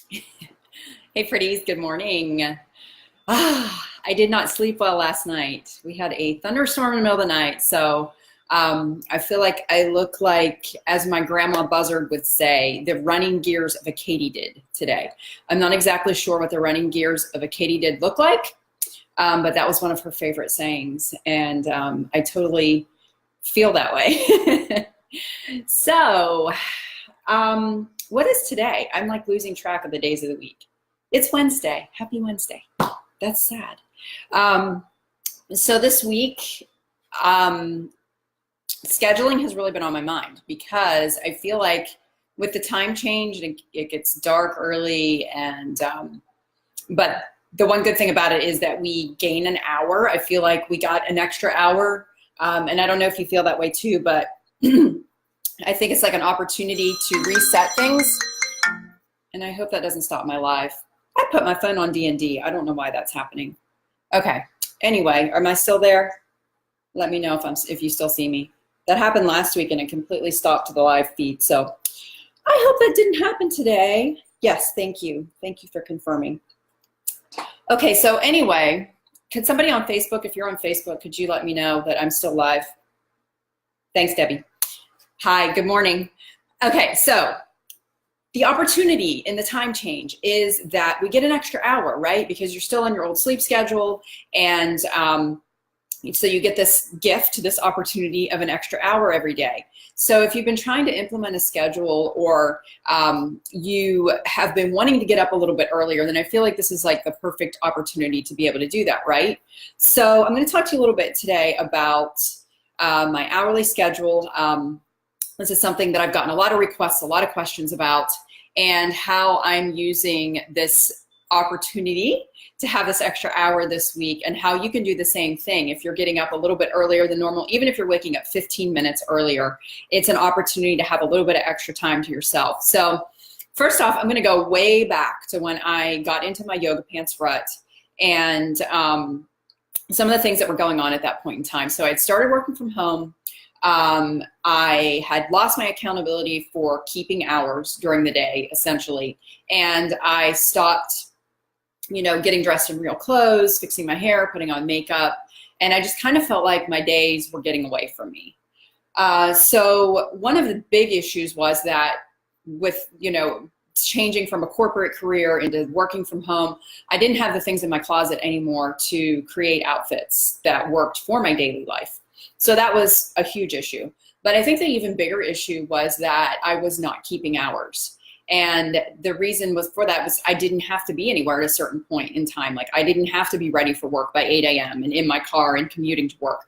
Hey, pretties, good morning. I did not sleep well last night. We had a thunderstorm in the middle of the night, so I feel like I look like, as my grandma Buzzard would say, the running gears of a katydid today. I'm not exactly sure what the running gears of a katydid look like, but that was one of her favorite sayings, and I totally feel that way. So, what is today? I'm like losing track of the days of the week. It's Wednesday. Happy Wednesday. That's sad. Um, so this week, um, scheduling has really been on my mind because I feel like with the time change, it gets dark early, and but the one good thing about it is that we gain an hour. I feel like we got an extra hour, and I don't know if you feel that way too, but I think it's like an opportunity to reset things. And I hope that doesn't stop my live. I put my phone on D&D. I don't know why that's happening. Okay. Anyway, am I still there? Let me know if you still see me. That happened last week and it completely stopped the live feed. So I hope that didn't happen today. Yes, thank you. Thank you for confirming. Okay, so anyway, could somebody on Facebook, if you're on Facebook, could you let me know that I'm still live? Thanks, Debbie. Hi, good morning. Okay, so the opportunity in the time change is that we get an extra hour, right? Because you're still on your old sleep schedule, and so you get this gift, this opportunity of an extra hour every day. So if you've been trying to implement a schedule, or you have been wanting to get up a little bit earlier, then I feel like this is like the perfect opportunity to be able to do that, right? So I'm going to talk to you a little bit today about my hourly schedule. This is something that I've gotten a lot of requests, a lot of questions about, and how I'm using this opportunity to have this extra hour this week, and how you can do the same thing if you're getting up a little bit earlier than normal. Even if you're waking up 15 minutes earlier, it's an opportunity to have a little bit of extra time to yourself. So first off, I'm going to go way back to when I got into my yoga pants rut, and some of the things that were going on at that point in time. So I'd started working from home. I had lost my accountability for keeping hours during the day, essentially, and I stopped, getting dressed in real clothes, fixing my hair, putting on makeup, and I just kind of felt like my days were getting away from me. So one of the big issues was that with, changing from a corporate career into working from home, I didn't have the things in my closet anymore to create outfits that worked for my daily life. So that was a huge issue. But I think the even bigger issue was that I was not keeping hours. And the reason for that was I didn't have to be anywhere at a certain point in time. Like, I didn't have to be ready for work by 8 a.m. and in my car and commuting to work.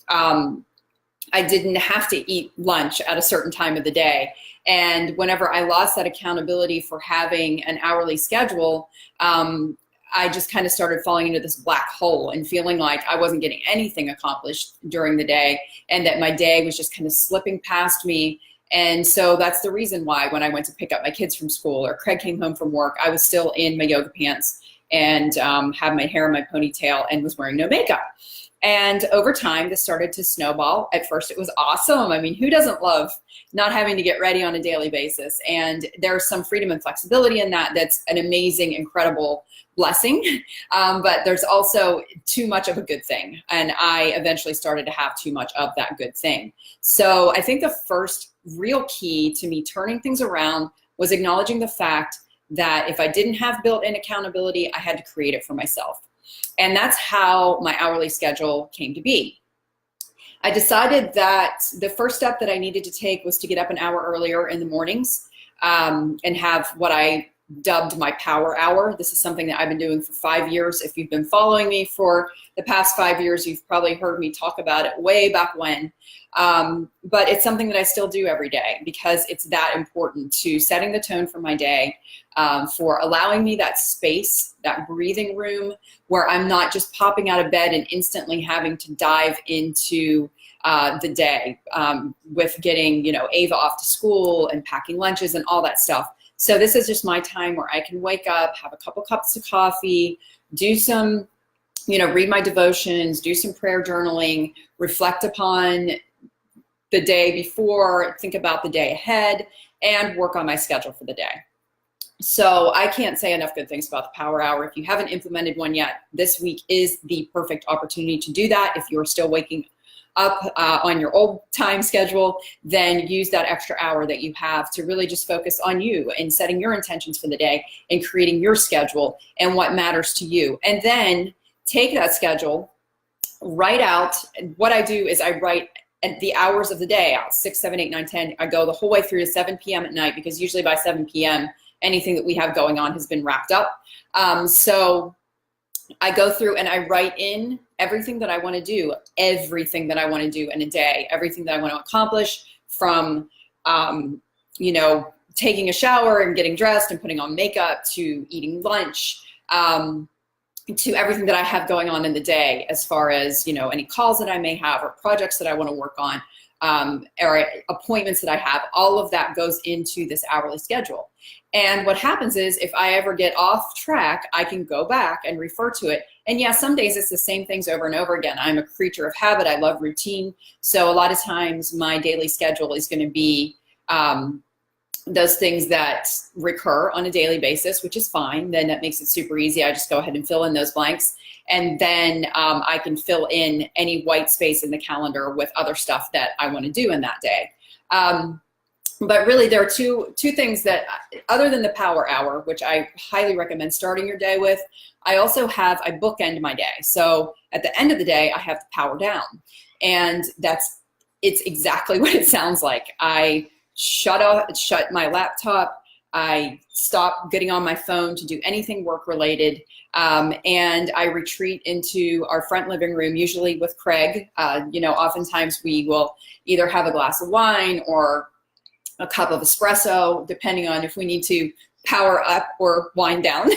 I didn't have to eat lunch at a certain time of the day. And whenever I lost that accountability for having an hourly schedule, I just kind of started falling into this black hole and feeling like I wasn't getting anything accomplished during the day, and that my day was just kind of slipping past me. And so that's the reason why when I went to pick up my kids from school, or Craig came home from work, I was still in my yoga pants and had my hair in my ponytail and was wearing no makeup. And over time, this started to snowball. At first, it was awesome. I mean, who doesn't love not having to get ready on a daily basis? And there's some freedom and flexibility in that. That's an amazing, incredible blessing. But there's also too much of a good thing. And I eventually started to have too much of that good thing. So I think the first real key to me turning things around was acknowledging the fact that if I didn't have built-in accountability, I had to create it for myself. And that's how my hourly schedule came to be. I decided that the first step that I needed to take was to get up an hour earlier in the mornings, and have what I dubbed my power hour. This is something that I've been doing for 5 years. If you've been following me for the past 5 years, you've probably heard me talk about it way back when. But it's something that I still do every day because it's that important to setting the tone for my day, for allowing me that space, that breathing room where I'm not just popping out of bed and instantly having to dive into the day, with getting, Ava off to school and packing lunches and all that stuff. So this is just my time where I can wake up, have a couple cups of coffee, do some, read my devotions, do some prayer journaling, reflect upon the day before, think about the day ahead, and work on my schedule for the day. So I can't say enough good things about the Power Hour. If you haven't implemented one yet, this week is the perfect opportunity to do that. If you're still waking up on your old time schedule, then use that extra hour that you have to really just focus on you and setting your intentions for the day and creating your schedule and what matters to you. And then take that schedule, write out. What I do is I write at the hours of the day out, 6, 7, 8, 9, 10. I go the whole way through to 7 p.m. at night, because usually by 7 p.m., anything that we have going on has been wrapped up. So I go through and I write in everything that I want to do, everything that I want to do in a day, everything that I want to accomplish, from, you know, taking a shower and getting dressed and putting on makeup, to eating lunch, to everything that I have going on in the day, as far as, you know, any calls that I may have or projects that I want to work on, or appointments that I have. All of that goes into this hourly schedule. And what happens is, if I ever get off track, I can go back and refer to it. And yeah, some days it's the same things over and over again. I'm a creature of habit. I love routine. So a lot of times my daily schedule is going to be those things that recur on a daily basis, which is fine. Then that makes it super easy. I just go ahead and fill in those blanks. And then I can fill in any white space in the calendar with other stuff that I want to do in that day. But really, there are two things that, other than the Power Hour, which I highly recommend starting your day with, I bookend my day. So at the end of the day, I have the power down. And it's exactly what it sounds like. I shut my laptop. I stop getting on my phone to do anything work related. And I retreat into our front living room, usually with Craig. You know, oftentimes we will either have a glass of wine or a cup of espresso, depending on if we need to power up or wind down.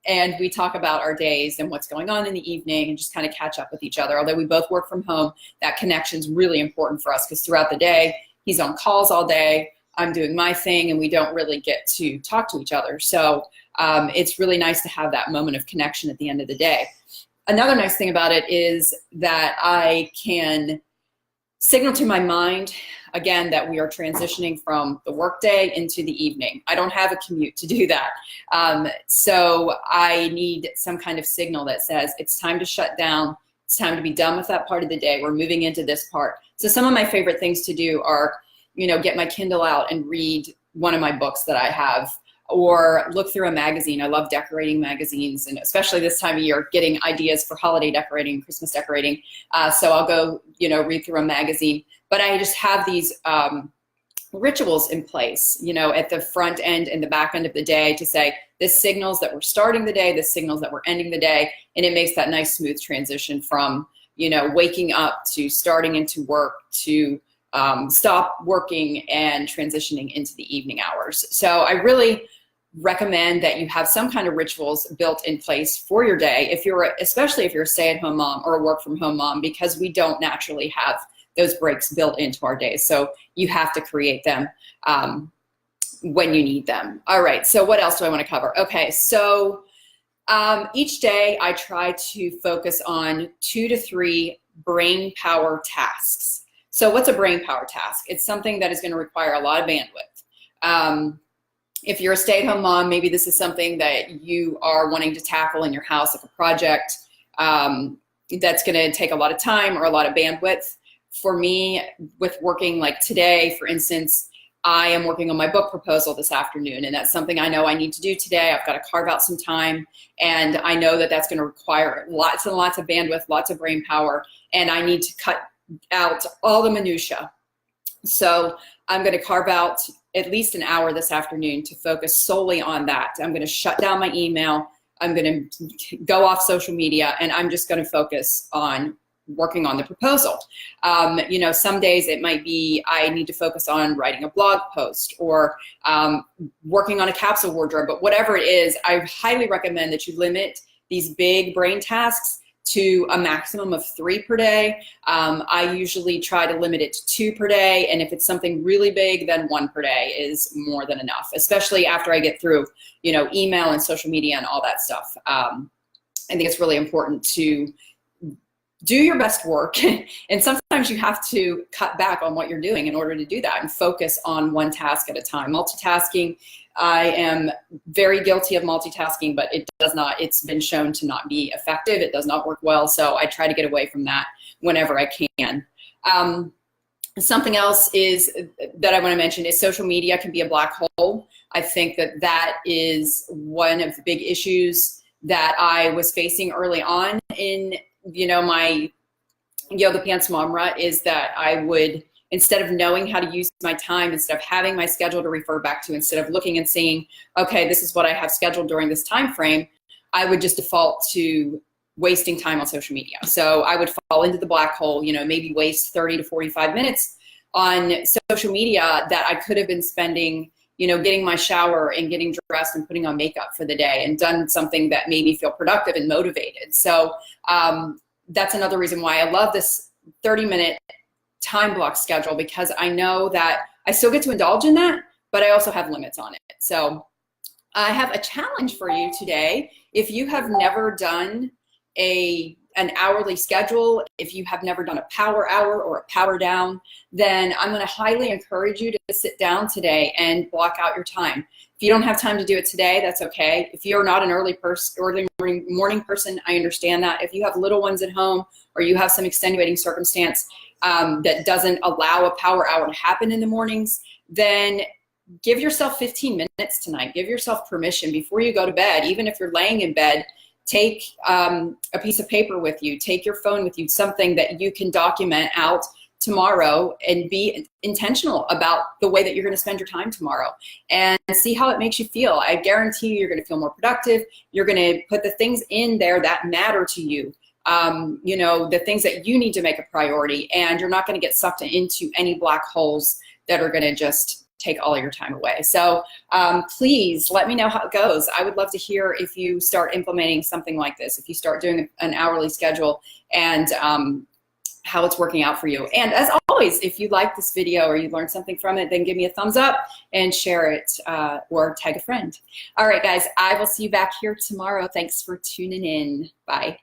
And we talk about our days and what's going on in the evening, and just kind of catch up with each other. Although we both work from home, that connection is really important for us, because throughout the day, he's on calls all day, I'm doing my thing, and we don't really get to talk to each other. So it's really nice to have that moment of connection at the end of the day. Another nice thing about it is that I can signal to my mind, again, that we are transitioning from the workday into the evening. I don't have a commute to do that. So I need some kind of signal that says it's time to shut down. It's time to be done with that part of the day. We're moving into this part. So some of my favorite things to do are, you know, get my Kindle out and read one of my books that I have, or look through a magazine. I love decorating magazines, and especially this time of year, getting ideas for holiday decorating, Christmas decorating. So I'll go, you know, read through a magazine. But I just have these rituals in place, you know, at the front end and the back end of the day, to say, this signals that we're starting the day, this signals that we're ending the day, and it makes that nice smooth transition from, you know, waking up to starting into work to stop working and transitioning into the evening hours. So I really recommend that you have some kind of rituals built in place for your day, especially if you're a stay-at-home mom or a work-from-home mom, because we don't naturally have those breaks built into our days. So you have to create them when you need them. All right, so what else do I want to cover? Okay, so each day I try to focus on 2 to 3 brain power tasks. So what's a brain power task? It's something that is going to require a lot of bandwidth. If you're a stay-at-home mom, maybe this is something that you are wanting to tackle in your house, like a project that's going to take a lot of time or a lot of bandwidth. For me, with working like today, for instance, I am working on my book proposal this afternoon, and that's something I know I need to do today. I've got to carve out some time, and I know that that's going to require lots and lots of bandwidth, lots of brain power, and I need to cut out all the minutia. So I'm going to carve out at least an hour this afternoon to focus solely on that. I'm going to shut down my email. I'm going to go off social media, and I'm just going to focus on working on the proposal. You know, some days it might be I need to focus on writing a blog post or working on a capsule wardrobe, but whatever it is, I highly recommend that you limit these big brain tasks to a maximum of 3 per day. I usually try to limit it to 2 per day, and if it's something really big, then 1 per day is more than enough, especially after I get through, you know, email and social media and all that stuff. I think it's really important to do your best work. And sometimes you have to cut back on what you're doing in order to do that and focus on one task at a time. Multitasking, I am very guilty of multitasking, but it's been shown to not be effective. It does not work well. So I try to get away from that whenever I can. Something else that I want to mention is social media can be a black hole. I think that is one of the big issues that I was facing early on in, my Yoga Pants Mom rut, is that I would, instead of knowing how to use my time, instead of having my schedule to refer back to, instead of looking and seeing, okay, this is what I have scheduled during this time frame, I would just default to wasting time on social media. So I would fall into the black hole, maybe waste 30 to 45 minutes on social media that I could have been spending, getting my shower and getting dressed and putting on makeup for the day and done something that made me feel productive and motivated. So that's another reason why I love this 30-minute time block schedule, because I know that I still get to indulge in that, but I also have limits on it. So I have a challenge for you today. If you have never done an hourly schedule, if you have never done a power hour or a power down, then I'm going to highly encourage you to sit down today and block out your time. If you don't have time to do it today, that's okay. If you're not an early morning person, I understand that. If you have little ones at home or you have some extenuating circumstance that doesn't allow a power hour to happen in the mornings, then give yourself 15 minutes tonight. Give yourself permission before you go to bed. Even if you're laying in bed, take a piece of paper with you, take your phone with you, something that you can document out tomorrow, and be intentional about the way that you're going to spend your time tomorrow, and see how it makes you feel. I guarantee you're going to feel more productive. You're going to put the things in there that matter to you, the things that you need to make a priority, and you're not going to get sucked into any black holes that are going to just take all of your time away. So please let me know how it goes. I would love to hear if you start implementing something like this, if you start doing an hourly schedule, and how it's working out for you. And as always, if you like this video or you learned something from it, then give me a thumbs up and share it or tag a friend. All right, guys, I will see you back here tomorrow. Thanks for tuning in. Bye.